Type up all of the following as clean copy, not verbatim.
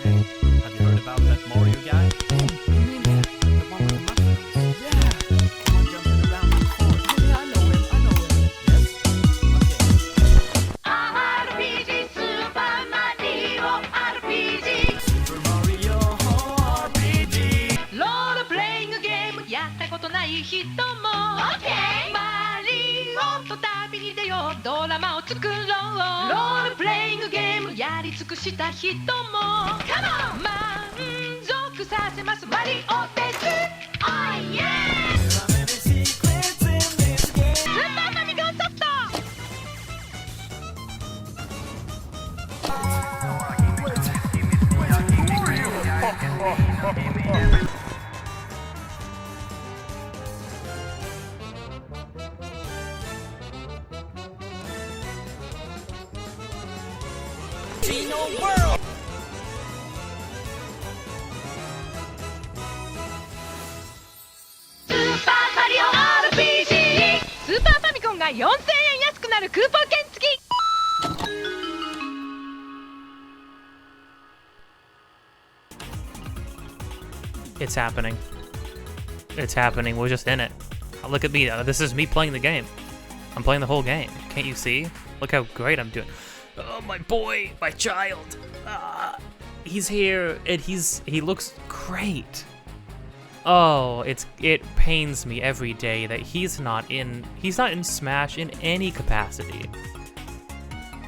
Hey, have you heard about that Mario guy? Yeah, the one with the mushrooms. Yeah, the one jumping around the court. Yeah, I know him. Yes? Okay. RPG Super Mario RPG Super Mario RPG. ロールプレイングゲームやったことない人も OK マリオと旅に出ようドラマを作ろうロールプレイングゲームやり尽くした人も Come on 満足させますマリオです Oh yeah There are many secrets in this game. スーパーファミコンソフト Gino World. スーパーマリオ RPG スーパーファミコンが4000円安くなるクーポン券付き It's happening. It's happening. We're just in it. Look at me. This is me playing the game. I'm playing the whole game. Can't you see? Look how great I'm doing. Oh, my boy, my child. He's here, and he looks great. Oh, it pains me every day that he's not in Smash in any capacity.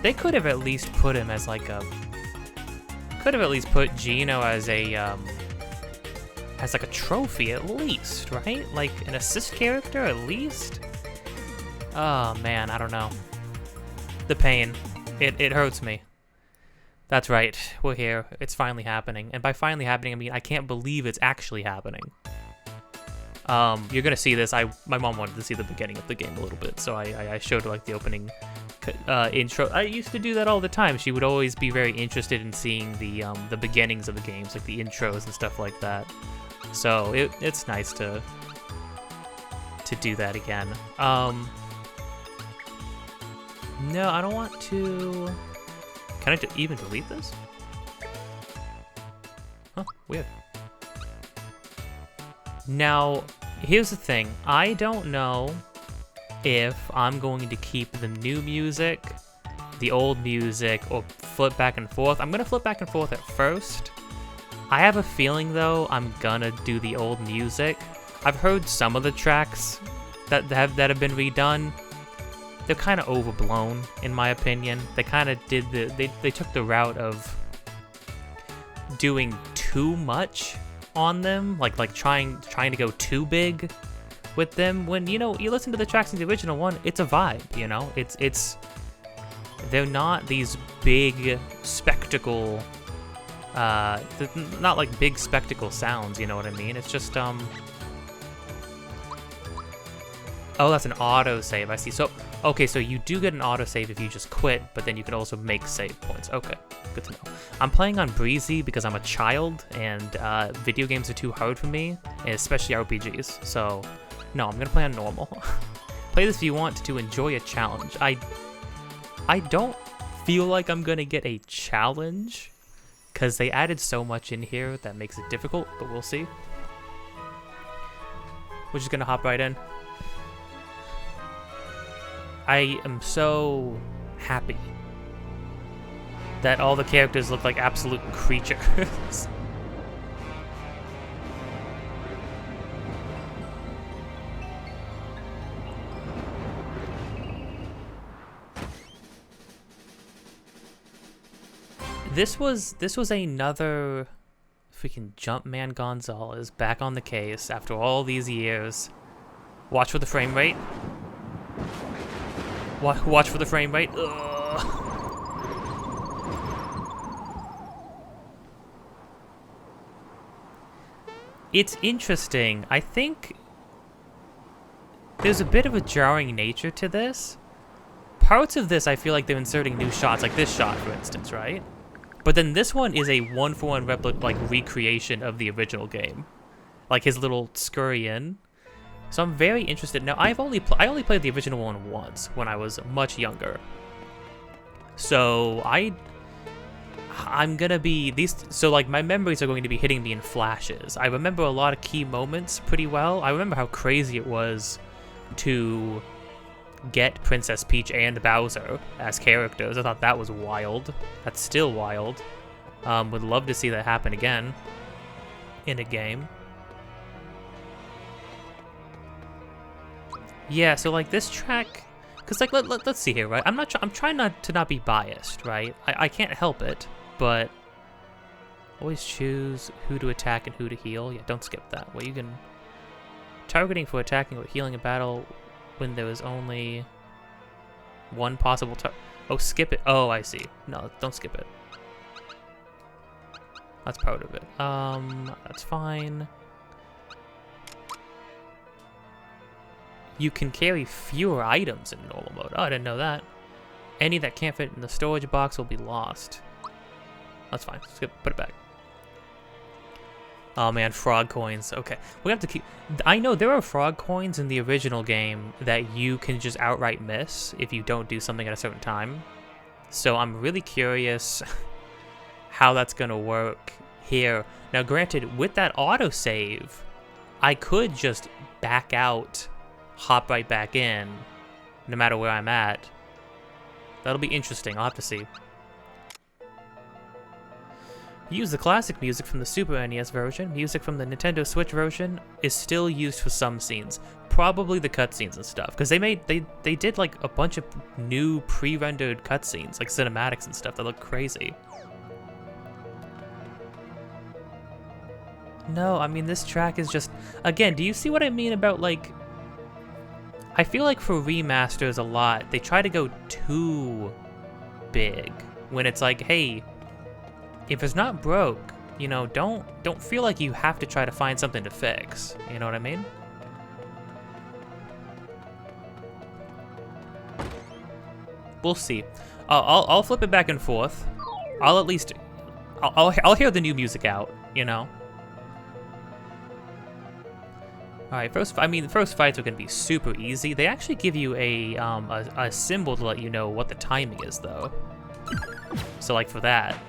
They could have at least put him as like a. Could have at least put Gino as a as like a trophy at least, right? Like an assist character at least? Oh man, I don't know. The pain. It hurts me. That's right, we're here. It's finally happening. And by finally happening, I mean I can't believe it's actually happening. You're gonna see this. My mom wanted to see the beginning of the game a little bit, so I showed her like the opening intro. I used to do that all the time. She would always be very interested in seeing the beginnings of the games, like the intros and stuff like that. So it's nice to do that again. No, I don't want to. Can I even delete this? Huh, weird. Now, here's the thing. I don't know if I'm going to keep the new music, the old music, or flip back and forth. I'm gonna flip back and forth at first. I have a feeling though I'm gonna do the old music. I've heard some of the tracks that have been redone. They're kind of overblown, in my opinion. They kind of did they took the route of doing too much on them, like trying to go too big with them. When you listen to the tracks in the original one, it's a vibe. It's they're not these big spectacle. Not like big spectacle sounds. You know what I mean? It's just Oh, that's an autosave, I see. So, okay, so you do get an autosave if you just quit, but then you can also make save points. Okay, good to know. I'm playing on Breezy because I'm a child, and video games are too hard for me, and especially RPGs. So, no, I'm gonna play on normal. Play this if you want to enjoy a challenge. I don't feel like I'm gonna get a challenge, because they added so much in here that makes it difficult, but we'll see. We're just gonna hop right in. I am so happy that all the characters look like absolute creatures. This was another freaking Jumpman Gonzalez back on the case after all these years. Watch for the frame rate. Watch for the frame rate. Ugh. It's interesting. I think there's a bit of a jarring nature to this. Parts of this I feel like they're inserting new shots, like this shot, for instance, right? But then this one is a one-for-one recreation of the original game, like his little scurry in. So I'm very interested. Now I only played the original one once when I was much younger. So I'm gonna be so like my memories are going to be hitting me in flashes. I remember a lot of key moments pretty well. I remember how crazy it was to get Princess Peach and Bowser as characters. I thought that was wild. That's still wild. Would love to see that happen again in a game. Yeah, so like this track, because like let's see here, right? I'm trying not to be biased, right? I can't help it, but always choose who to attack and who to heal. Yeah, don't skip that. Well, you can targeting for attacking or healing a battle when there is only one possible oh, skip it. Oh, I see. No, don't skip it. That's part of it. That's fine. You can carry fewer items in normal mode. Oh, I didn't know that. Any that can't fit in the storage box will be lost. That's fine. Skip. Put it back. Oh man, frog coins. Okay, we have to keep... I know there are frog coins in the original game that you can just outright miss if you don't do something at a certain time. So I'm really curious how that's going to work here. Now granted, with that autosave, I could just back out, hop right back in, no matter where I'm at. That'll be interesting. I'll have to see. Use the classic music from the Super NES version. Music from the Nintendo Switch version is still used for some scenes, probably the cutscenes and stuff, because they did like a bunch of new pre-rendered cutscenes, like cinematics and stuff that look crazy. No, I mean this track is just, again, do you see what I mean about like? I feel like for remasters a lot, they try to go too big when it's like, hey, if it's not broke, you know, don't feel like you have to try to find something to fix. You know what I mean? We'll see. I'll flip it back and forth. I'll at least I'll hear the new music out. You know. All right, the first fights are gonna be super easy. They actually give you a symbol to let you know what the timing is, though. So like for that.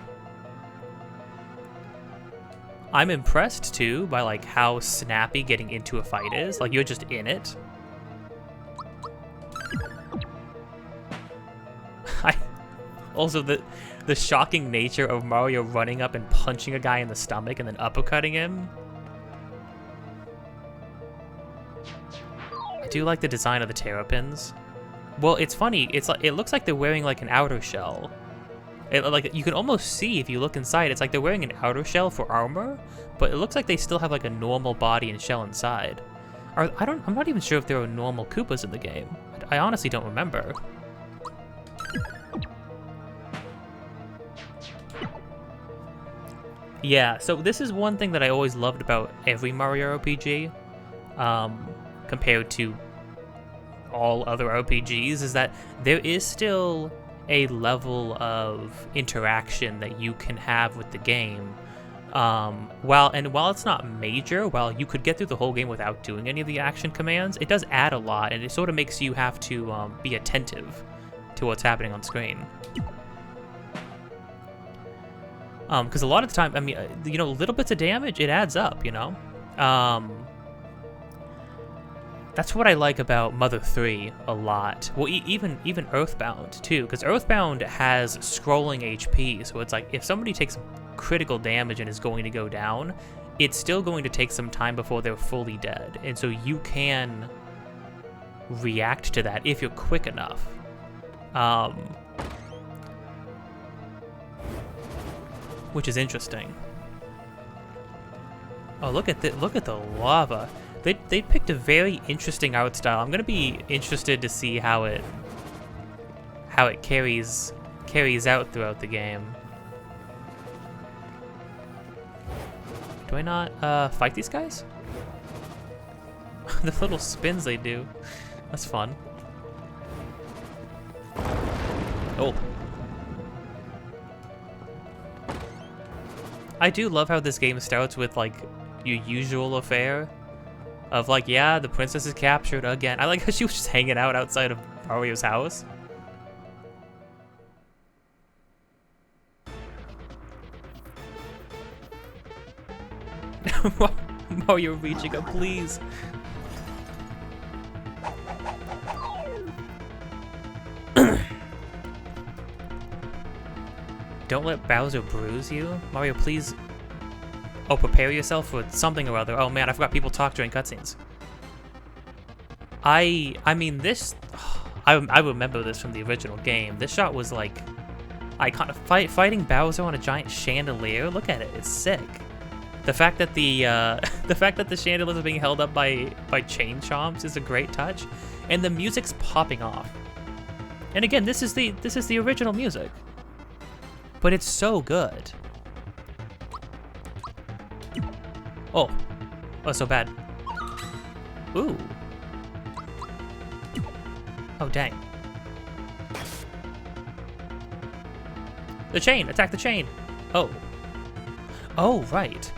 I'm impressed too by like how snappy getting into a fight is. Like you're just in it. Also the shocking nature of Mario running up and punching a guy in the stomach and then uppercutting him. I do like the design of the terrapins. Well, it's funny. It's like it looks like they're wearing like an outer shell. Like you can almost see if you look inside. It's like they're wearing an outer shell for armor, but it looks like they still have like a normal body and shell inside. I'm not even sure if there are normal Koopas in the game. I honestly don't remember. Yeah, so this is one thing that I always loved about every Mario RPG, compared to all other RPGs, is that there is still a level of interaction that you can have with the game. While it's not major, while you could get through the whole game without doing any of the action commands, it does add a lot, and it sort of makes you have to be attentive to what's happening on screen. Because a lot of the time, I mean, you know, little bits of damage, it adds up, you know? That's what I like about Mother 3 a lot. Well, even Earthbound, too, because Earthbound has scrolling HP, so it's like, if somebody takes critical damage and is going to go down, it's still going to take some time before they're fully dead, and so you can react to that if you're quick enough. Which is interesting. Oh, look at the lava. They picked a very interesting art style. I'm gonna be interested to see how it carries out throughout the game. Do I not fight these guys? The little spins they do. That's fun. Oh. I do love how this game starts with like your usual affair of like, yeah, the princess is captured again. I like how she was just hanging out outside of Mario's house. Mario reaching up, please. Don't let Bowser bruise you. Mario, please. Oh, prepare yourself for something or other. Oh man, I forgot people talk during cutscenes. I mean, this... I remember this from the original game. This shot was like... iconic. Fighting Bowser on a giant chandelier. Look at it. It's sick. The fact that the chandeliers are being held up by chain chomps is a great touch, and the music's popping off. And again, this is the original music, but it's so good. Oh, so bad. Ooh. Oh dang. The chain! Attack the chain! Oh. Oh, right.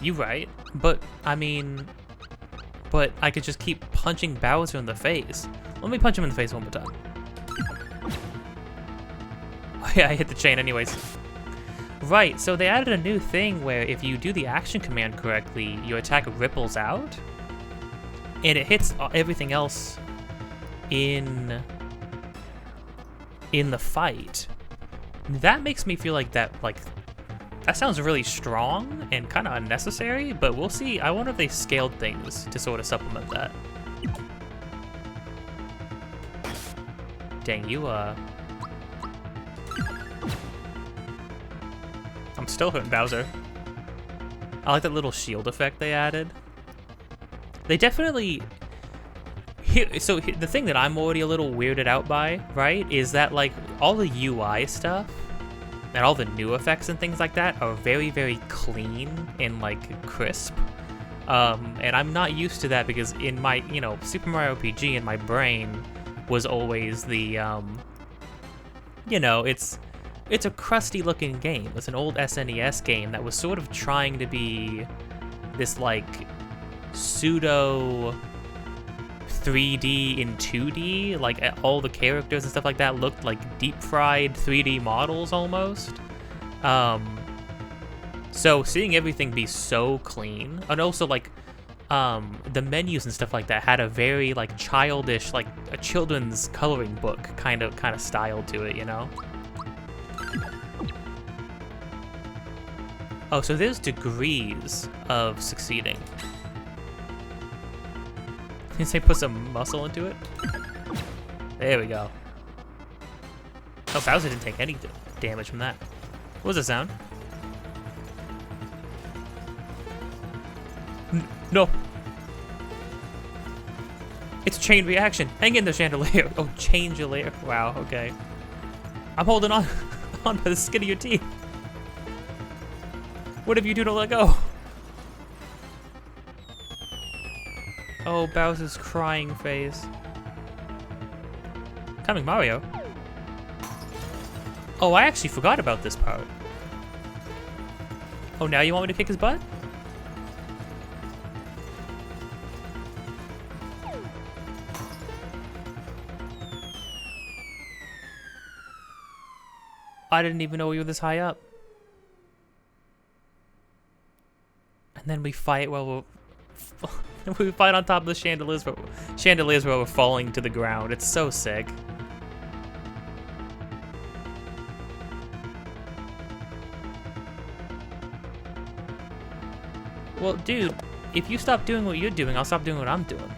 You right. But, I mean... But I could just keep punching Bowser in the face. Let me punch him in the face one more time. Oh yeah, I hit the chain anyways. Right, so they added a new thing where if you do the action command correctly, your attack ripples out. And it hits everything else in the fight. That makes me feel like that sounds really strong and kind of unnecessary, but we'll see. I wonder if they scaled things to sort of supplement that. Dang, you, I'm still hurting Bowser. I like that little shield effect they added. They definitely... So the thing that I'm already a little weirded out by, right, is that, like, all the UI stuff and all the new effects and things like that are very, very clean and, like, crisp. And I'm not used to that because in my, you know, Super Mario RPG in my brain was always the, you know, it's a crusty looking game. It's an old SNES game that was sort of trying to be this, like, pseudo 3D in 2D, like all the characters and stuff like that looked like deep fried 3D models almost. So seeing everything be so clean, and also like the menus and stuff like that had a very like childish, like a children's coloring book kind of style to it, you know? Oh, so there's degrees of succeeding. You say put some muscle into it? There we go. Oh, Bowser didn't take any damage from that. What was the sound? No. It's a chain reaction. Hang in there, chandelier. Oh, chandelier. Wow, okay. I'm holding on by the skin of your teeth. Whatever you do to let go. Oh, Bowser's crying face. Coming, Mario. Oh, I actually forgot about this part. Oh, now you want me to kick his butt? I didn't even know we were this high up. And then we fight while we're... we fight on top of the chandeliers while we're falling to the ground. It's so sick. Well, dude, if you stop doing what you're doing, I'll stop doing what I'm doing.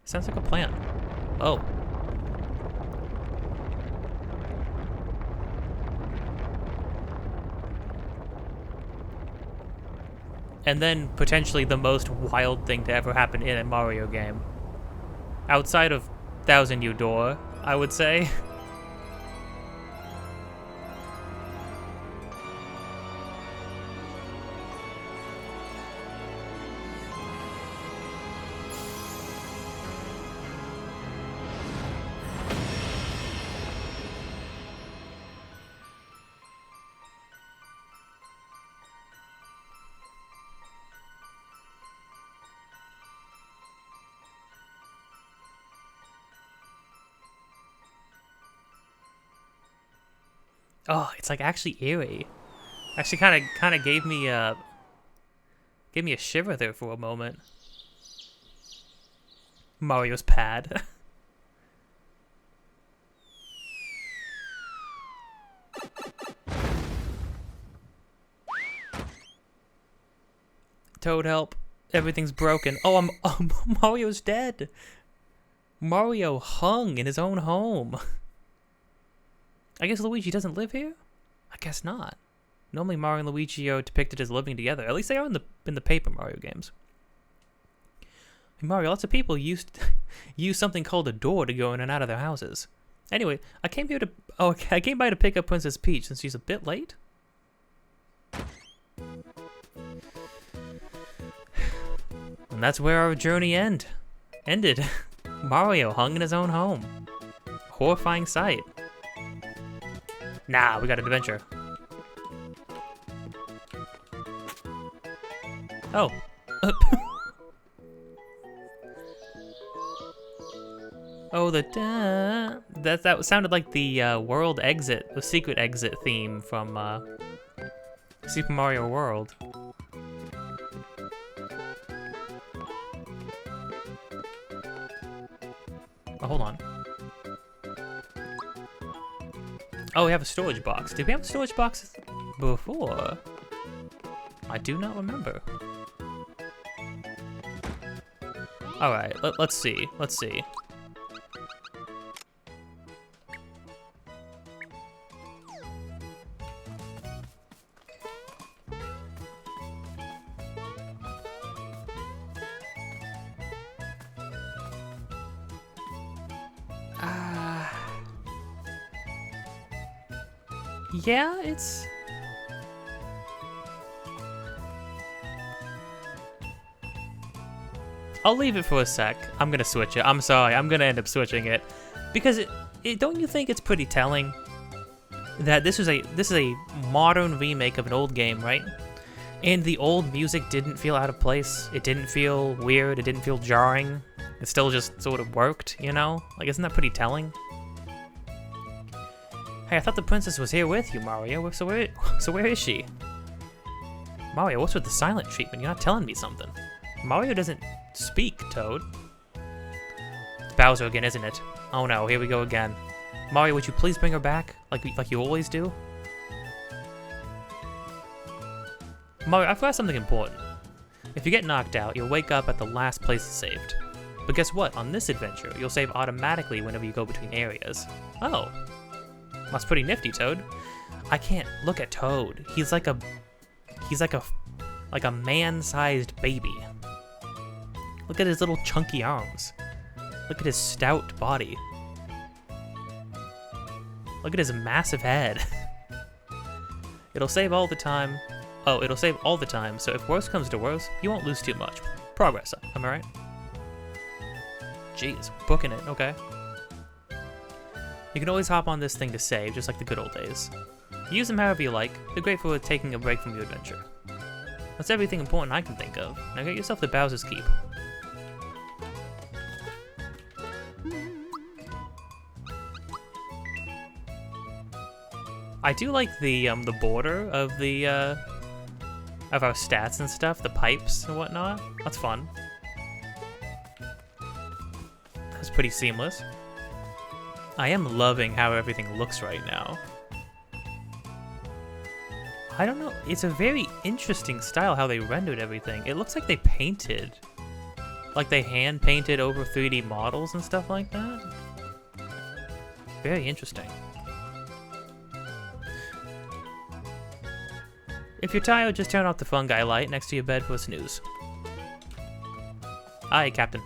Sounds like a plan. Oh. And then potentially the most wild thing to ever happen in a Mario game. Outside of Thousand Year Door, I would say. Oh, it's like actually eerie. Actually, kind of gave me a shiver there for a moment. Mario's pad. Toad, help! Everything's broken. Oh, Mario's dead. Mario hung in his own home. I guess Luigi doesn't live here? I guess not. Normally Mario and Luigi are depicted as living together. At least they are in the Paper Mario games. In Mario, lots of people use something called a door to go in and out of their houses. Anyway, I came by to pick up Princess Peach since she's a bit late. And that's where our journey ended. Mario hung in his own home. Horrifying sight. Nah, we got an adventure. Oh. Oh, that sounded like the world exit, the secret exit theme from Super Mario World. Oh, hold on. Oh, we have a storage box. Did we have a storage box before? I do not remember. Alright, let's see. Let's see. Yeah, it's... I'll leave it for a sec. I'm gonna switch it. I'm sorry, I'm gonna end up switching it. Because don't you think it's pretty telling that this is a modern remake of an old game, right? And the old music didn't feel out of place. It didn't feel weird. It didn't feel jarring. It still just sort of worked, you know? Like, isn't that pretty telling? Hey, I thought the princess was here with you, Mario. So where is she? Mario, what's with the silent treatment? You're not telling me something. Mario doesn't speak, Toad. It's Bowser again, isn't it? Oh no, here we go again. Mario, would you please bring her back? Like you always do? Mario, I forgot something important. If you get knocked out, you'll wake up at the last place saved. But guess what? On this adventure, you'll save automatically whenever you go between areas. Oh. That's pretty nifty, Toad. I can't look at Toad. He's like a man-sized baby. Look at his little chunky arms. Look at his stout body. Look at his massive head. It'll save all the time. Oh, it'll save all the time, so if worse comes to worse, you won't lose too much. Progress, am I right? Jeez, booking it, okay. You can always hop on this thing to save, just like the good old days. Use them however you like. They're great for taking a break from your adventure. That's everything important I can think of. Now get yourself to Bowser's Keep. I do like the border of the of our stats and stuff, the pipes and whatnot. That's fun. That's pretty seamless. I am loving how everything looks right now. I don't know, it's a very interesting style how they rendered everything. It looks like they painted. Like they hand painted over 3D models and stuff like that. Very interesting. If you're tired, just turn off the fungi light next to your bed for a snooze. Aye, Captain.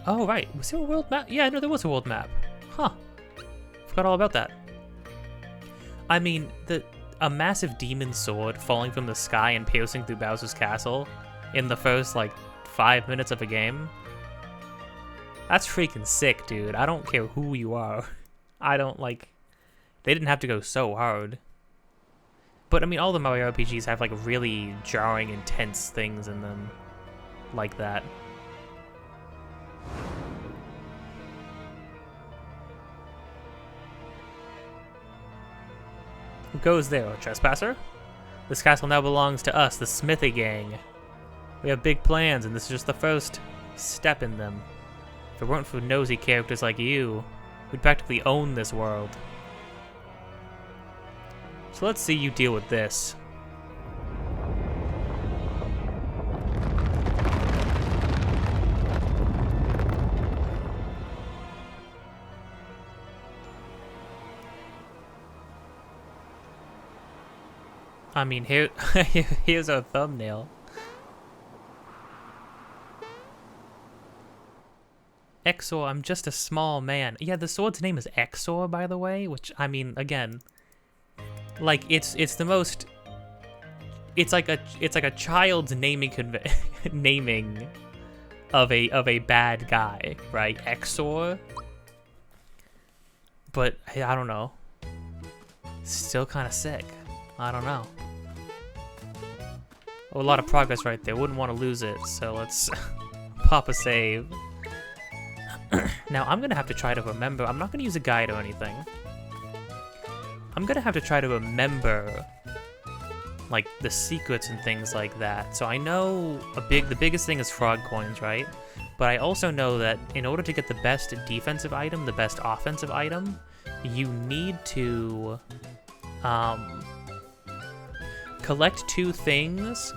Oh, right. Was there a world map? Yeah, no, there was a world map. Huh. Forgot all about that. I mean, a massive demon sword falling from the sky and piercing through Bowser's castle in the first, like, 5 minutes of a game. That's freaking sick, dude. I don't care who you are. I don't, like... They didn't have to go so hard. But, I mean, all the Mario RPGs have, like, really jarring, intense things in them. like that. Who goes there, a trespasser? This castle now belongs to us, the Smithy Gang. We have big plans, and this is just the first step in them. If it weren't for nosy characters like you, we'd practically own this world. So let's see you deal with this. I mean, here's our thumbnail. Exor, I'm just a small man. Yeah, the sword's name is Exor, by the way, which, I mean, again, like, it's the most, it's like a child's naming naming of a bad guy, right? Exor. But I don't know. Still kind of sick. I don't know. Oh, a lot of progress right there. Wouldn't want to lose it, so let's pop a save. Now, I'm gonna have to try to remember. I'm not gonna use a guide or anything. I'm gonna have to try to remember, like, the secrets and things like that. So I know the biggest thing is frog coins, right? But I also know that in order to get the best defensive item, the best offensive item, you need to collect 2 things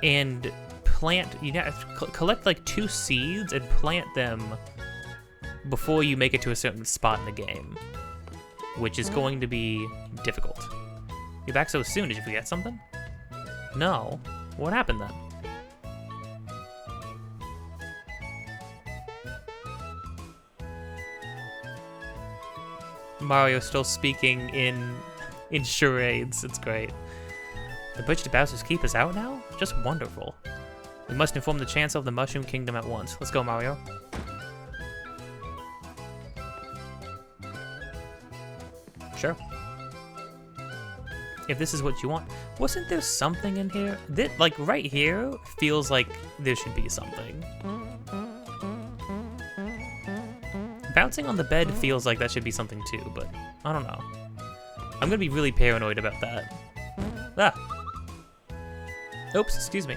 and plant. You have to collect like 2 seeds and plant them before you make it to a certain spot in the game, which is going to be difficult. You're back so soon. Did you forget something? No. What happened then? Mario's still speaking in charades. It's great. The bridge to Bowser's Keep is out now? Just wonderful. We must inform the Chancellor of the Mushroom Kingdom at once. Let's go, Mario. Sure. If this is what you want. Wasn't there something in here? That, like, right here feels like there should be something. Bouncing on the bed feels like that should be something too, but I don't know. I'm gonna be really paranoid about that. Ah! Oops, excuse me.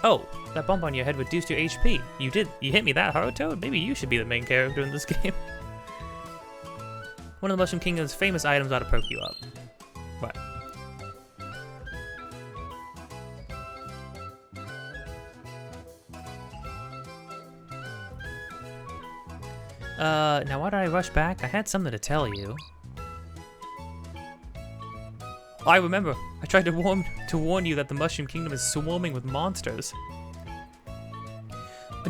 Oh, that bump on your head reduced your HP. You hit me that hard, Toad? Maybe you should be the main character in this game. One of the Mushroom Kingdom's famous items ought to perk you up. What? Now why did I rush back? I had something to tell you. I remember. I tried to warn you that the Mushroom Kingdom is swarming with monsters.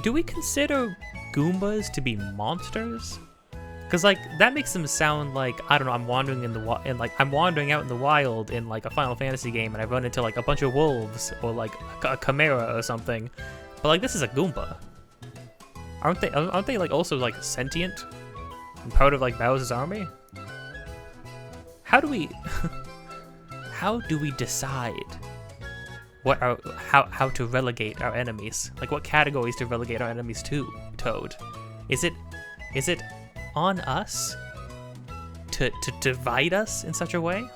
Do we consider Goombas to be monsters? Cause like that makes them sound like, I don't know, I'm wandering I'm wandering out in the wild in like a Final Fantasy game and I run into like a bunch of wolves or like a chimera or something. But like this is a Goomba. Aren't they like also like sentient and part of like Bowser's army? How do we decide how to relegate our enemies? Like what categories to relegate our enemies to, Toad? Is it on us to divide us in such a way?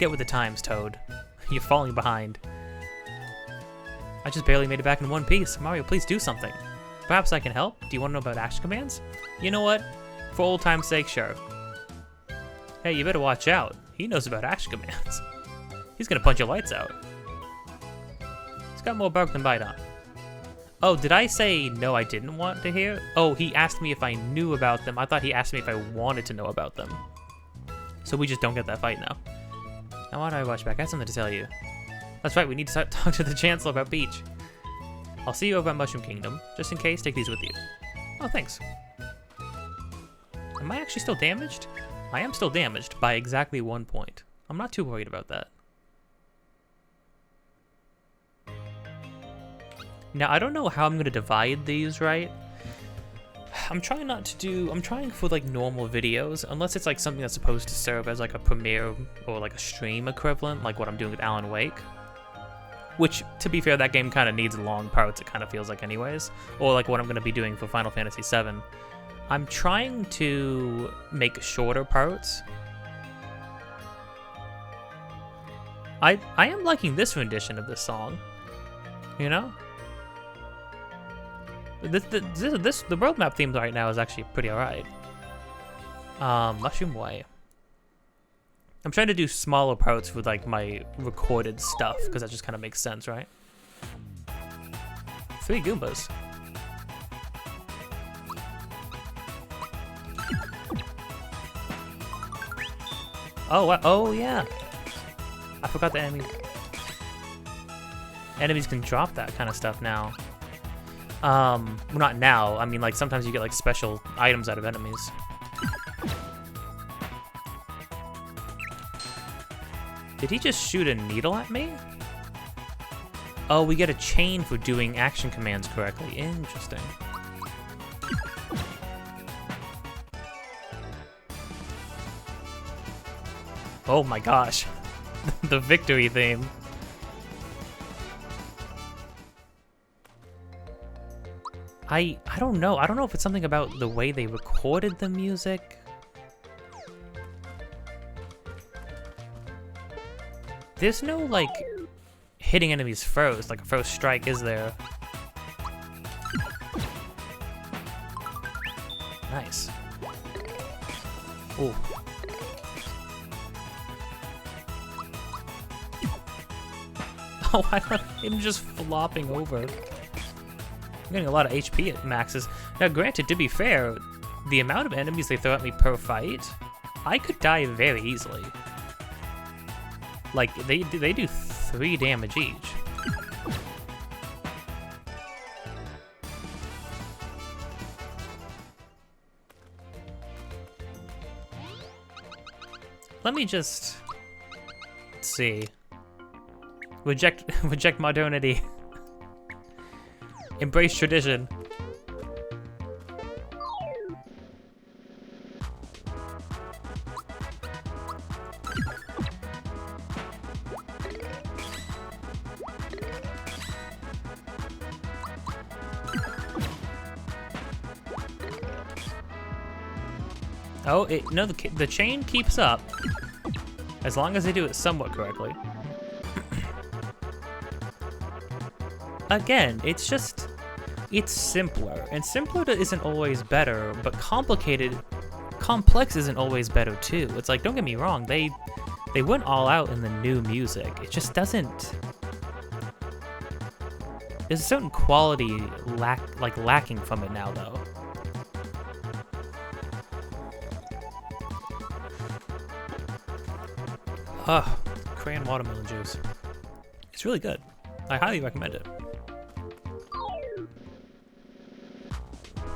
Get with the times, Toad. You're falling behind. I just barely made it back in one piece. Mario, please do something. Perhaps I can help? Do you want to know about action commands? You know what? For old time's sake, sure. Hey, you better watch out. He knows about action commands. He's gonna punch your lights out. He's got more bark than bite on. Oh, did I say no I didn't want to hear? Oh, he asked me if I knew about them. I thought he asked me if I wanted to know about them. So we just don't get that fight now. Now why do I watch back? I have something to tell you. That's right, we need to talk to the Chancellor about Peach. I'll see you over at Mushroom Kingdom. Just in case, take these with you. Oh, thanks. Am I actually still damaged? I am still damaged by exactly 1 point. I'm not too worried about that. Now, I don't know how I'm going to divide these, right? I'm trying for like normal videos, unless it's like something that's supposed to serve as like a premiere or like a stream equivalent, like what I'm doing with Alan Wake. Which, to be fair, that game kind of needs long parts, it kind of feels like anyways. Or like what I'm going to be doing for Final Fantasy VII. I'm trying to make shorter parts. I am liking this rendition of this song. You know? The world map theme right now is actually pretty alright. Mushroom Way. I'm trying to do smaller parts with like my recorded stuff because that just kind of makes sense, right? 3 Goombas. Oh yeah. I forgot the enemies can drop that kind of stuff now. Well, not now. I mean, like sometimes you get like special items out of enemies. Did he just shoot a needle at me? Oh, we get a chain for doing action commands correctly. Interesting. Oh my gosh. The victory theme. I don't know. I don't know if it's something about the way they recorded the music. There's no, like, hitting enemies first, like a first strike, is there? Nice. Ooh. Oh, I love him just flopping over. I'm getting a lot of HP at maxes. Now, granted, to be fair, the amount of enemies they throw at me per fight, I could die very easily. Like, they do 3 damage each. Let me just see. Reject modernity. Embrace tradition. Oh, no, the chain keeps up as long as they do it somewhat correctly. Again, it's simpler, and simpler isn't always better, but complex isn't always better too. It's like, don't get me wrong, they went all out in the new music. It just doesn't. There's a certain quality lacking from it now, though. Ah, crayon watermelon juice. It's really good. I highly recommend it.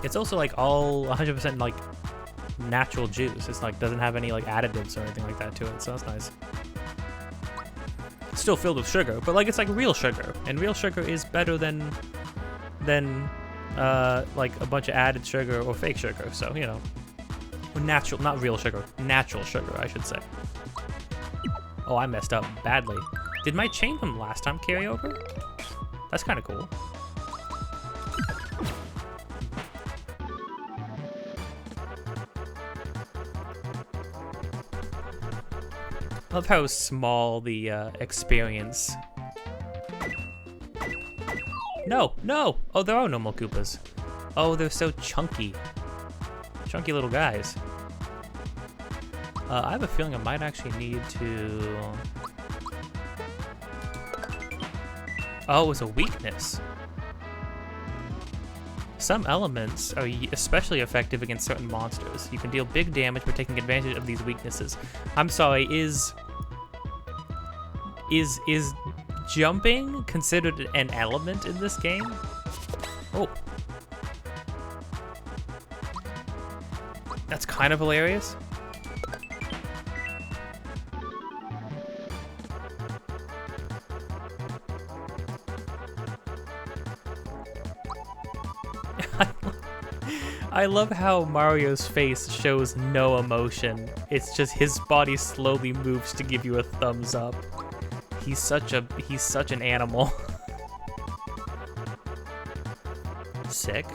It's also like all 100% like natural juice. It's like doesn't have any like additives or anything like that to it, so that's nice. It's still filled with sugar, but like it's like real sugar, and real sugar is better than like a bunch of added sugar or fake sugar. So you know, or natural, not real sugar, natural sugar, I should say. Oh, I messed up badly. Did my chain from last time carry over? That's kind of cool. I love how small the experience. No, no! Oh, there are no more Koopas. Oh, they're so chunky. Chunky little guys. I have a feeling I might actually need to... Oh, it's a weakness. Some elements are especially effective against certain monsters. You can deal big damage by taking advantage of these weaknesses. I'm sorry, is jumping considered an element in this game? Oh. That's kind of hilarious. I love how Mario's face shows no emotion. It's just his body slowly moves to give you a thumbs up. He's such an animal. Sick.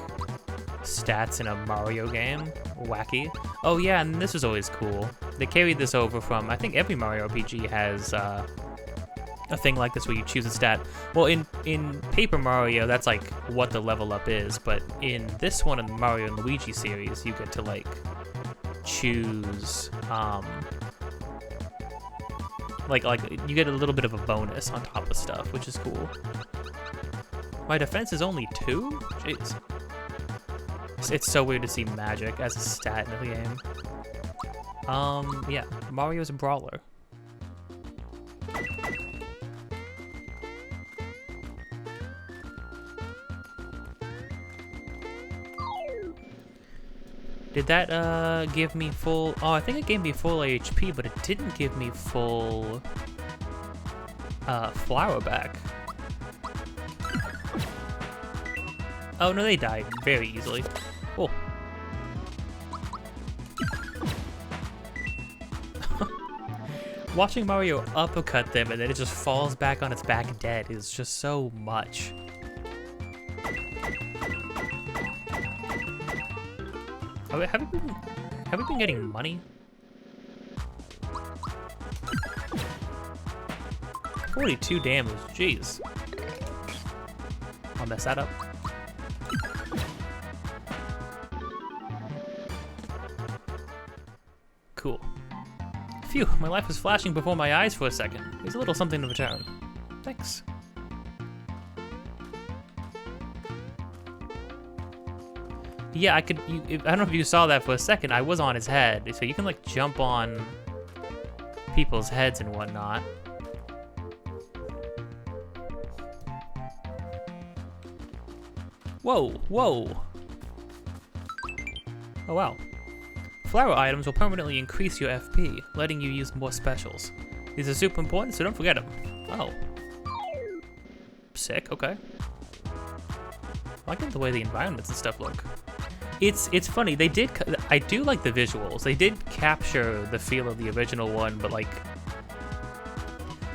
Stats in a Mario game. Wacky. Oh yeah, and this was always cool. They carried this over from, I think every Mario RPG has a thing like this where you choose a stat. Well, in Paper Mario, that's like what the level up is, but in this one, in the Mario and Luigi series, you get to like choose, like you get a little bit of a bonus on top of stuff, which is cool. My defense is only 2? Jeez. It's so weird to see magic as a stat in the game. Yeah, Mario's a brawler. Did that give me full... Oh, I think it gave me full HP, but it didn't give me full flower back. Oh no, they died very easily. Oh. Watching Mario uppercut them and then it just falls back on its back dead is just so much. Have we been getting money? 42 damage, jeez. I'll mess that up. Cool. Phew, my life was flashing before my eyes for a second. Here's a little something to return. Thanks. Yeah, I could. I don't know if you saw that for a second. I was on his head, so you can like jump on people's heads and whatnot. Whoa, whoa. Oh wow. Flower items will permanently increase your FP, letting you use more specials. These are super important, so don't forget them. Oh. Sick, okay. I like the way the environments and stuff look. It's funny, they did, I do like the visuals. They did capture the feel of the original one, but like,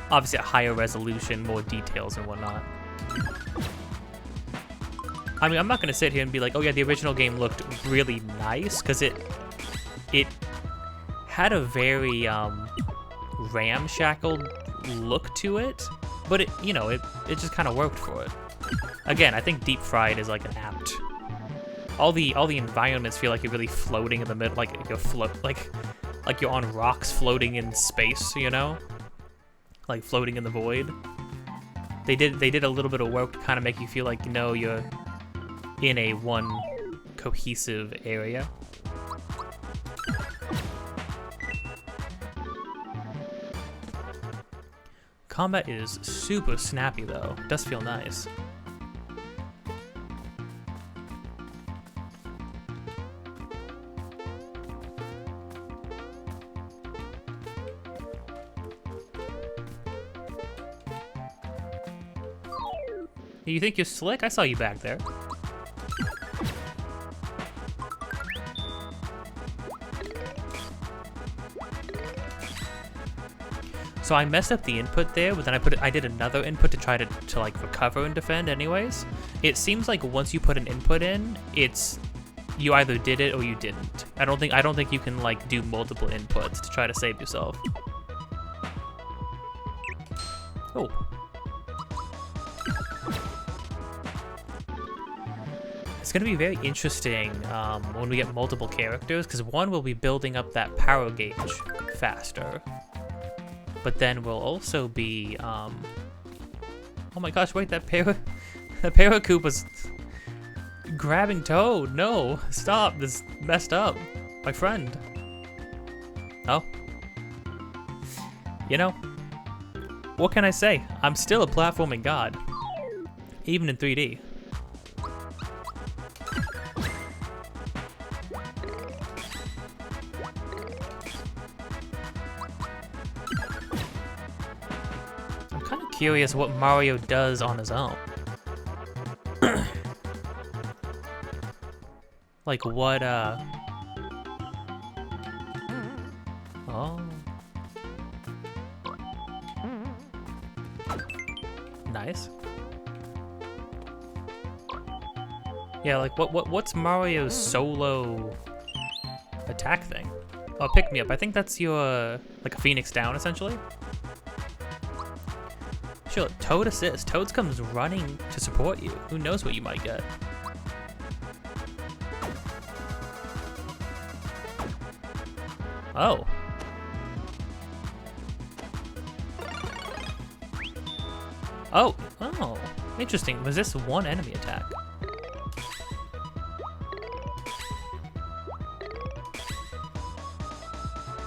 obviously a higher resolution, more details and whatnot. I mean, I'm not gonna sit here and be like, oh yeah, the original game looked really nice, because it had a very ramshackled look to it, but it just kind of worked for it. Again, I think Deep Fried is like an apt. All the environments feel like you're really floating in the middle, like you're like you're on rocks floating in space, you know, like floating in the void. They did a little bit of work to kind of make you feel like you're in a one cohesive area. Combat is super snappy though. It does feel nice. You think you're slick? I saw you back there. So I messed up the input there, but then I did another input to try to like recover and defend anyways. It seems like once you put an input in, you either did it or you didn't. I don't think you can like do multiple inputs to try to save yourself. Oh. It's going to be very interesting when we get multiple characters, because one will be building up that power gauge faster. But then we'll also be, oh my gosh, wait, that Paracoup was grabbing Toad. No, stop, this messed up. My friend. Oh. You know, what can I say? I'm still a platforming god, even in 3D. Curious what Mario does on his own. Like what, oh. nice. Yeah, like what's Mario's solo attack thing? Oh, pick me up. I think that's your like a Phoenix down essentially. Sure, Toad assist. Toads comes running to support you. Who knows what you might get? Oh. Oh, oh, interesting. Was this one enemy attack?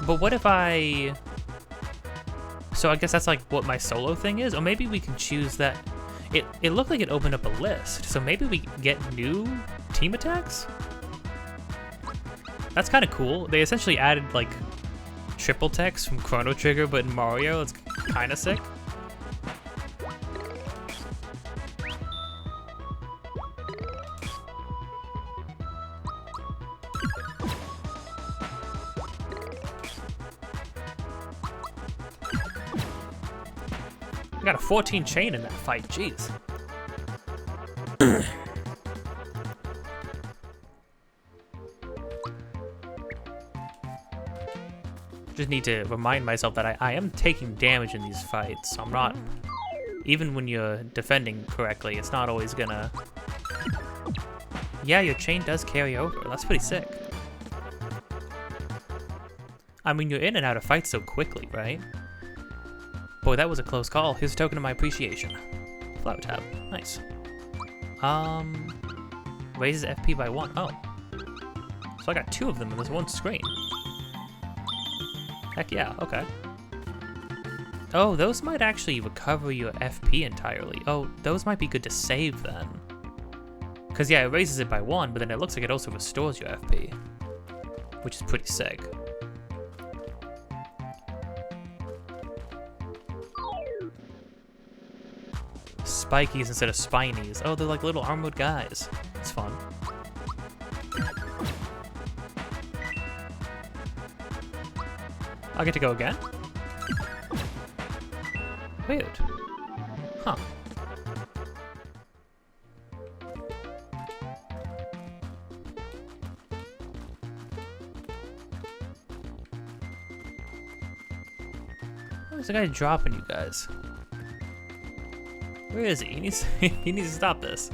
But what if I... So I guess that's like what my solo thing is? Or maybe we can choose that... It looked like it opened up a list, so maybe we get new team attacks? That's kind of cool. They essentially added like triple text from Chrono Trigger, but in Mario, it's kind of sick. I got a 14 chain in that fight, jeez. Just need to remind myself that I am taking damage in these fights. I'm not, even when you're defending correctly, it's not always gonna... Yeah, your chain does carry over. That's pretty sick. I mean, you're in and out of fights so quickly, right? Boy, that was a close call. Here's a token of my appreciation. Flower tab. Nice. Raises FP by 1. Oh. So I got 2 of them in this one screen. Heck yeah, okay. Oh, those might actually recover your FP entirely. Oh, those might be good to save then. Because yeah, it raises it by 1, but then it looks like it also restores your FP. Which is pretty sick. Spikies instead of spinies. Oh, they're like little armored guys. It's fun. I get to go again? Weird. Huh. Where's the guy dropping you guys? Where is he? He needs he needs to stop this.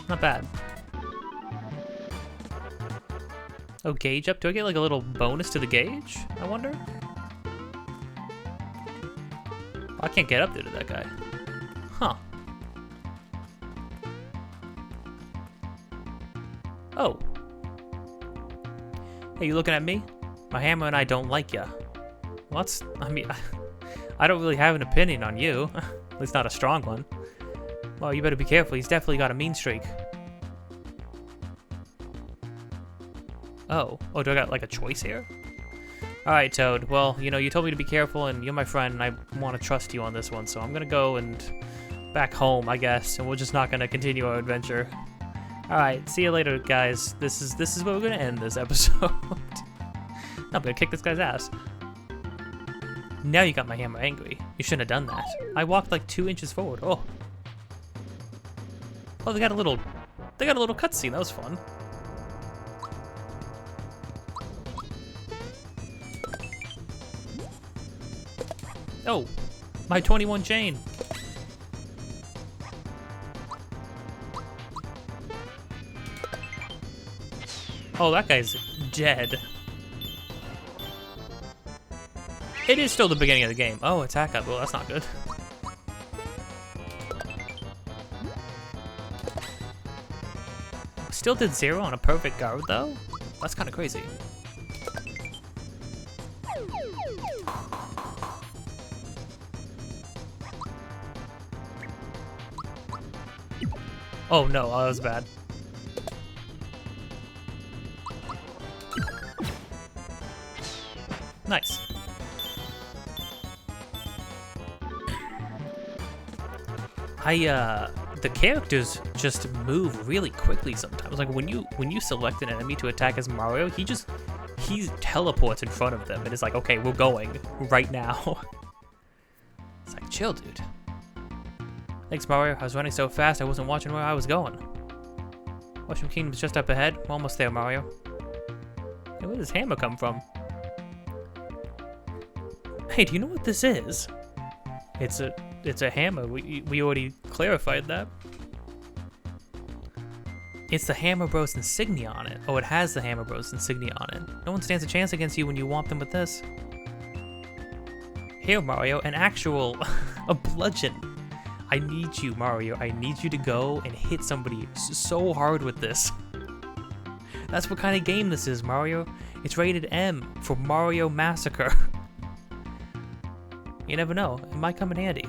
Not bad. Oh, gauge up? Do I get like a little bonus to the gauge? I wonder? I can't get up there to that guy. Huh. Oh. Hey, you looking at me? My hammer and I don't like ya. What's... I mean, I don't really have an opinion on you. At least not a strong one. Well, you better be careful. He's definitely got a mean streak. Oh. Oh, do I got like a choice here? Alright, Toad. Well, you know, you told me to be careful and you're my friend and I want to trust you on this one. So I'm gonna go and back home, I guess. And we're just not gonna continue our adventure. Alright, see you later, guys. This is where we're gonna end this episode. I'm gonna kick this guy's ass. Now you got my hammer angry. You shouldn't have done that. I walked like 2 inches forward. Oh. Oh, they got a little cutscene. That was fun. Oh, my 21 chain. Oh, that guy's dead. It is still the beginning of the game. Oh, attack up. Well, that's not good. Still did 0 on a perfect guard, though? That's kind of crazy. Oh no, that was bad. Nice. The characters just move really quickly sometimes. Like when you select an enemy to attack as Mario, he teleports in front of them and is like, okay, we're going right now. It's like, chill, dude. Thanks, Mario. I was running so fast I wasn't watching where I was going. Mushroom Kingdom's just up ahead. We're almost there, Mario. Hey, where does hammer come from? Hey, do you know what this is? It's a hammer. We already clarified that. It's the Hammer Bros insignia on it. Oh, it has the Hammer Bros insignia on it. No one stands a chance against you when you whomp them with this. Here, Mario, an actual a bludgeon. I need you, Mario. I need you to go and hit somebody so hard with this. That's what kind of game this is, Mario. It's rated M for Mario Massacre. You never know. It might come in handy.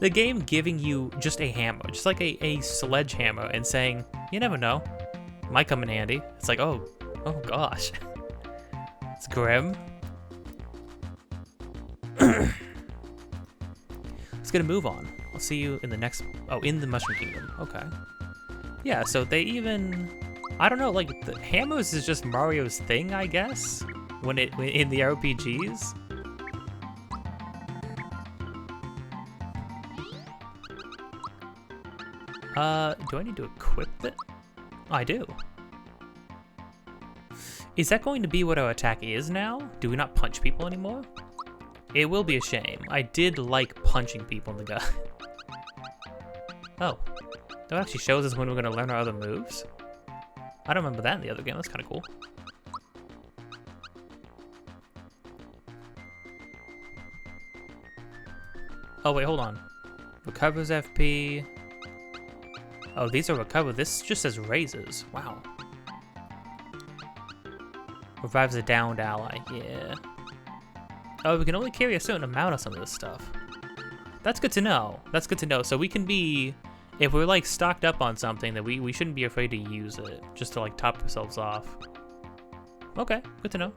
The game giving you just a hammer, just like a sledgehammer, and saying, you never know. Might come in handy. It's like, oh gosh. It's grim. Let's get a move on. I'll see you in the next, in the Mushroom Kingdom. Okay. Yeah, so they even, I don't know, like, the hammers is just Mario's thing, I guess, when in the RPGs. Do I need to equip it? Oh, I do. Is that going to be what our attack is now? Do we not punch people anymore? It will be a shame. I did like punching people in the gut. Oh. That actually shows us when we're going to learn our other moves? I don't remember that in the other game. That's kind of cool. Oh, wait, hold on. Recovers FP. Oh, these are recover. This just says raises. Wow. Revives a downed ally. Yeah. Oh, we can only carry a certain amount of some of this stuff. That's good to know. That's good to know. So we can be, if we're like stocked up on something, that we shouldn't be afraid to use it just to like top ourselves off. Okay, good to know.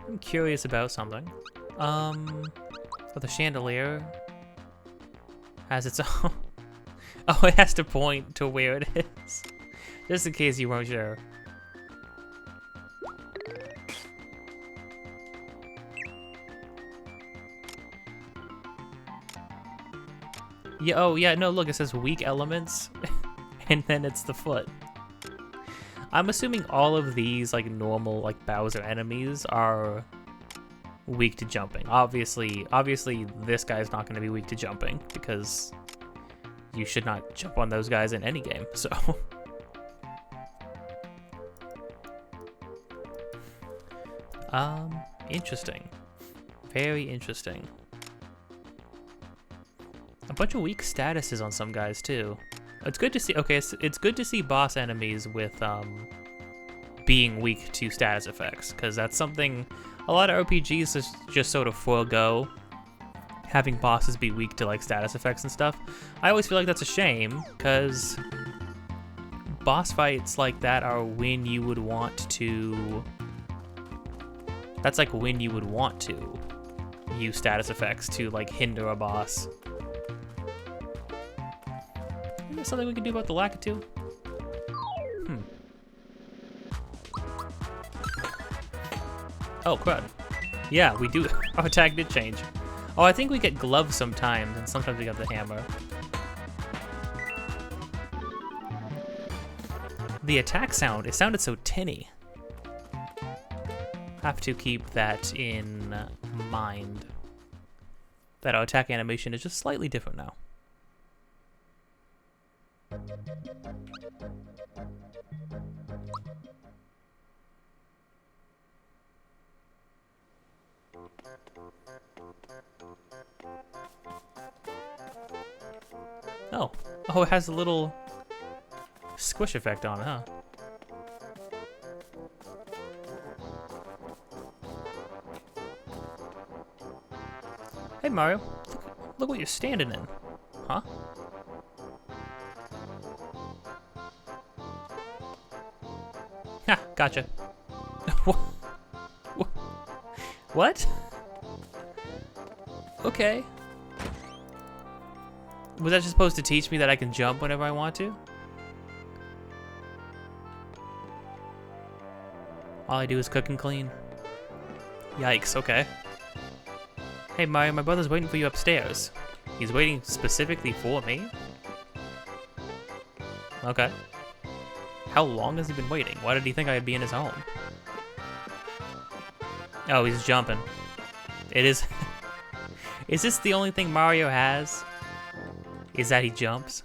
I'm curious about something. The chandelier has its own. Oh, it has to point to where it is. Just in case you weren't sure. Yeah, oh yeah, no, look, it says weak elements, and then it's the foot. I'm assuming all of these, like, normal, like, Bowser enemies are weak to jumping. Obviously, this guy's not going to be weak to jumping, because you should not jump on those guys in any game, so. Interesting. Very interesting. A bunch of weak statuses on some guys, too. It's good to see, okay, it's good to see boss enemies with, being weak to status effects, because that's something a lot of RPGs just sort of forego, having bosses be weak to, like, status effects and stuff. I always feel like that's a shame, because boss fights like that are when you would want to, that's like when you would want to use status effects to, like, hinder a boss. Is there something we can do about the Lakitu? Oh, crud. Yeah, we do. Our attack did change. Oh, I think we get gloves sometimes, and sometimes we got the hammer. The attack sound, it sounded so tinny. Have to keep that in mind. That our attack animation is just slightly different now. Oh, it has a little squish effect on it, huh? Hey Mario, look what you're standing in. Huh? Ha, gotcha. What? Okay. Was that just supposed to teach me that I can jump whenever I want to? All I do is cook and clean. Yikes, okay. Hey Mario, my brother's waiting for you upstairs. He's waiting specifically for me? Okay. How long has he been waiting? Why did he think I'd be in his home? Oh, he's jumping. It is... Is this the only thing Mario has? Is that he jumps?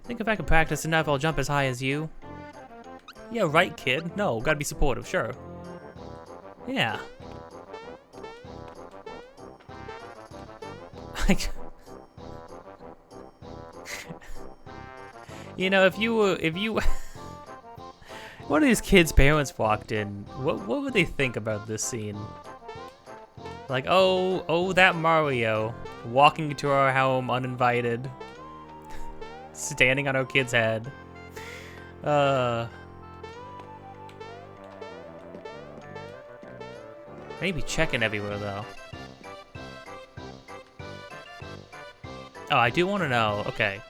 Think if I can practice enough, I'll jump as high as you. Yeah, right, kid. No, gotta be supportive, sure. Yeah. You know, if you one of these kids' parents walked in, what would they think about this scene? Like, oh, that Mario walking into our home uninvited, standing on our kid's head. Maybe checking everywhere though. Oh, I do want to know. Okay.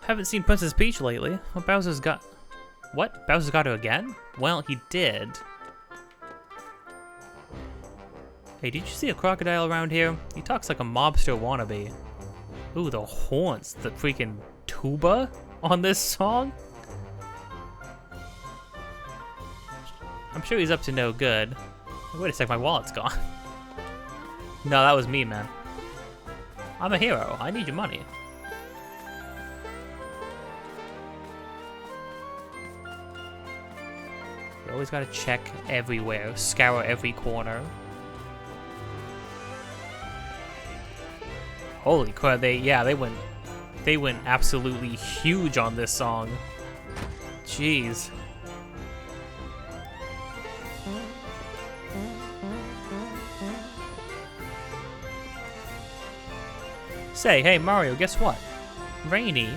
Haven't seen Princess Peach lately. Well, Bowser's got... What? Bowser's got her again? Well, he did. Hey, did you see a crocodile around here? He talks like a mobster wannabe. Ooh, the horns, the freaking tuba on this song? I'm sure he's up to no good. Wait a sec, my wallet's gone. No, that was me, man. I'm a hero. I need your money. You always gotta check everywhere, scour every corner. Holy crap, they went absolutely huge on this song. Jeez. Say, hey Mario, guess what? Rainy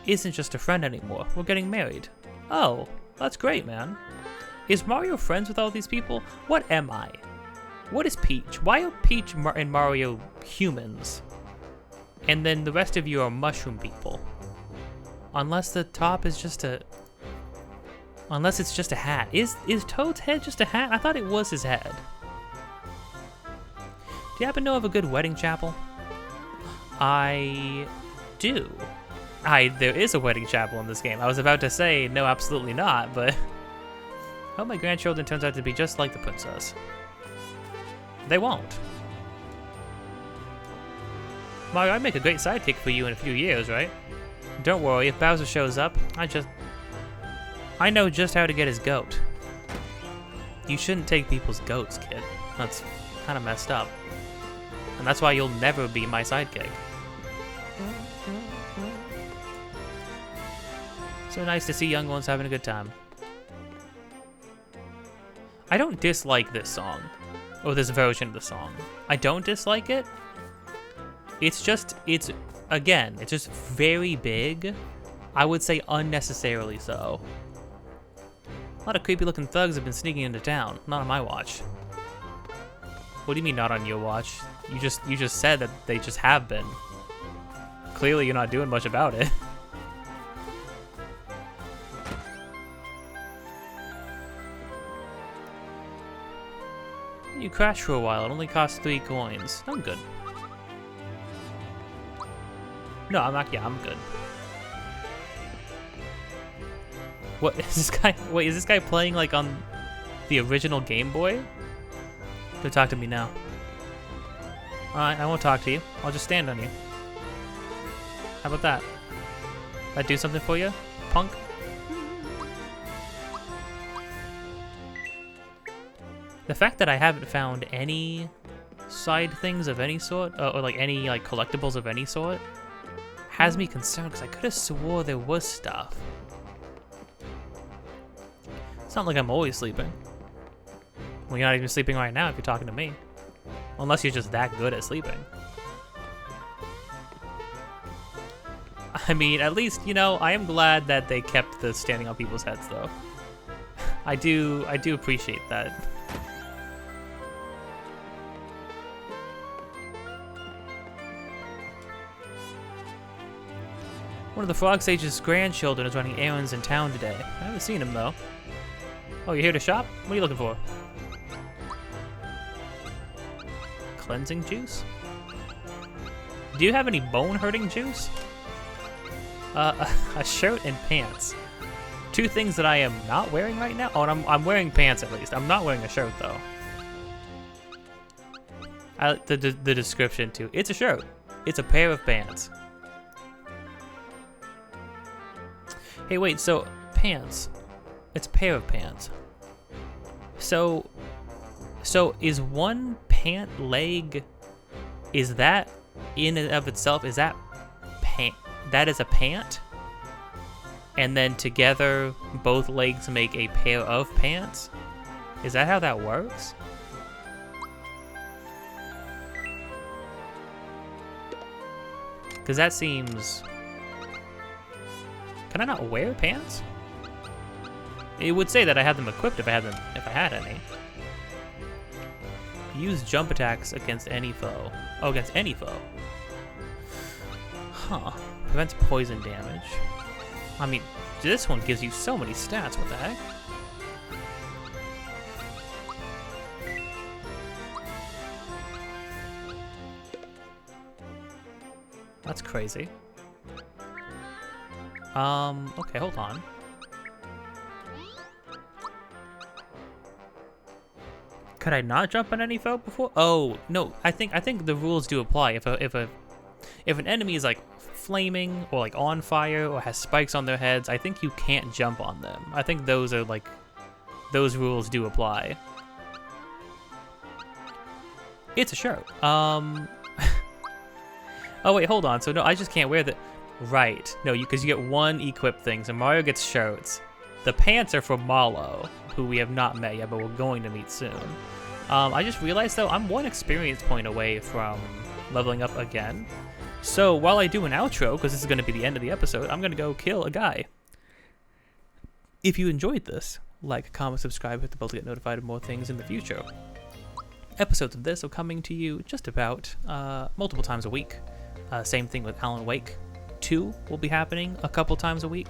isn't just a friend anymore. We're getting married. Oh, that's great, man. Is Mario friends with all these people? What am I? What is Peach? Why are Peach and Mario humans? And then the rest of you are mushroom people. Unless the top is just a... Unless it's just a hat. Is Toad's head just a hat? I thought it was his head. Do you happen to know of a good wedding chapel? I do. There is a wedding chapel in this game. I was about to say, no, absolutely not, but... I hope my grandchildren turns out to be just like the princess. They won't. Mario, I'd make a great sidekick for you in a few years, right? Don't worry, if Bowser shows up, I know just how to get his goat. You shouldn't take people's goats, kid. That's kind of messed up. And that's why you'll never be my sidekick. So nice to see young ones having a good time. I don't dislike this song, or this version of the song. I don't dislike it. It's just very big. I would say unnecessarily so. A lot of creepy looking thugs have been sneaking into town. Not on my watch. What do you mean not on your watch? You just said that they just have been. Clearly you're not doing much about it. You crashed for a while. It only cost 3 coins. I'm good. No, I'm not. Yeah, I'm good. What is this guy? Wait, is this guy playing like on the original Game Boy? Don't talk to me now. Alright, I won't talk to you. I'll just stand on you. How about that? That do something for you, punk? The fact that I haven't found any side things of any sort, or like any like collectibles of any sort, has me concerned because I could have swore there was stuff. It's not like I'm always sleeping. Well, you're not even sleeping right now if you're talking to me. Unless you're just that good at sleeping. I mean, at least, you know, I am glad that they kept the standing on people's heads, though. I do appreciate that. One of the Frog Sage's grandchildren is running errands in town today. I haven't seen him, though. Oh, you're here to shop? What are you looking for? Cleansing juice? Do you have any bone-hurting juice? A shirt and pants. Two things that I am not wearing right now. Oh, and I'm wearing pants at least. I'm not wearing a shirt though. The description too. It's a shirt. It's a pair of pants. Hey, wait. So pants. It's a pair of pants. So is one pant leg? Is that in and of itself? Is that pant? That is a pant? And then together, both legs make a pair of pants? Is that how that works? Because that seems... Can I not wear pants? It would say that I had them equipped if I had any. Use jump attacks against any foe. Oh, against any foe. Huh. Prevents poison damage. I mean, this one gives you so many stats. What the heck? That's crazy. Okay, hold on. Could I not jump on any foe before? Oh, no. I think the rules do apply. If an enemy is like flaming or like on fire or has spikes on their heads, I think you can't jump on them. I think those are like, those rules do apply. It's a shirt. Oh wait, hold on. So no, I just can't wear the, right. No, because you get one equip thing. So Mario gets shirts. The pants are for Malo, who we have not met yet, but we're going to meet soon. I just realized though, I'm one experience point away from leveling up again. So while I do an outro, because this is going to be the end of the episode, I'm going to go kill a guy. If you enjoyed this, like, comment, subscribe, hit the bell to get notified of more things in the future. Episodes of this are coming to you just about multiple times a week. Same thing with Alan Wake 2 will be happening a couple times a week.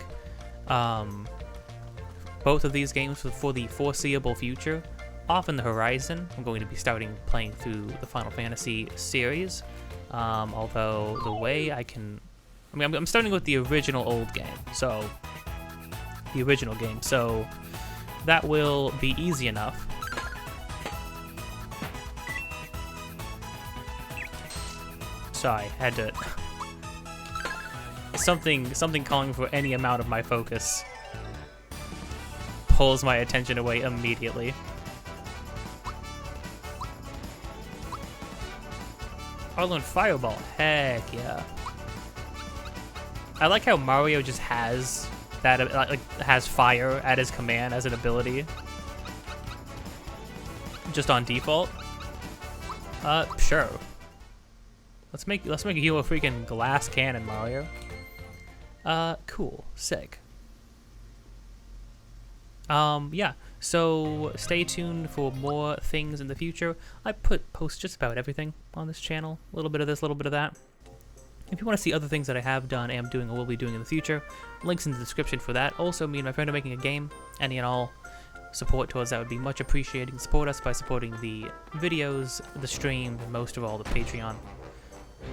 Both of these games for the foreseeable future. Off in the horizon, I'm going to be starting playing through the Final Fantasy series. Although the way I can... I mean, I'm starting with the original old game. So... The original game. So... That will be easy enough. Sorry, had to... Something calling for any amount of my focus pulls my attention away immediately. Harlan Fireball, heck yeah. I like how Mario just has that, like, has fire at his command as an ability. Just on default. Sure. Let's make you a freaking glass cannon, Mario. Cool, sick. Yeah, so stay tuned for more things in the future. I post just about everything on this channel. A little bit of this, a little bit of that. If you want to see other things that I have done, am doing, or will be doing in the future, links in the description for that. Also, me and my friend are making a game. Any and all support towards that would be much appreciated. Support us by supporting the videos, the stream, and most of all, the Patreon.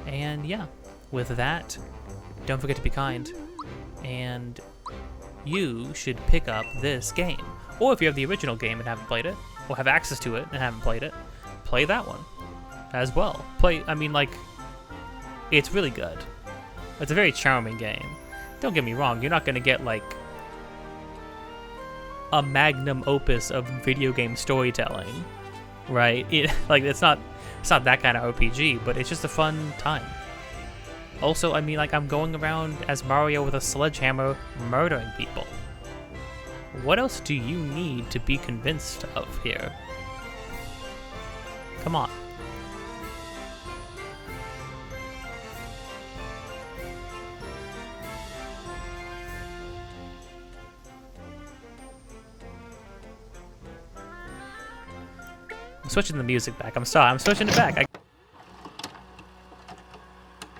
And yeah, with that, don't forget to be kind. And you should pick up this game. Or if you have the original game and haven't played it, or have access to it and haven't played it, play that one as well. I mean, like, it's really good. It's a very charming game. Don't get me wrong, you're not gonna get, like, a magnum opus of video game storytelling, right? It's not that kind of RPG, but it's just a fun time. Also, I mean, like, I'm going around as Mario with a sledgehammer murdering people. What else do you need to be convinced of here? Come on. I'm switching the music back. I'm sorry. I'm switching it back.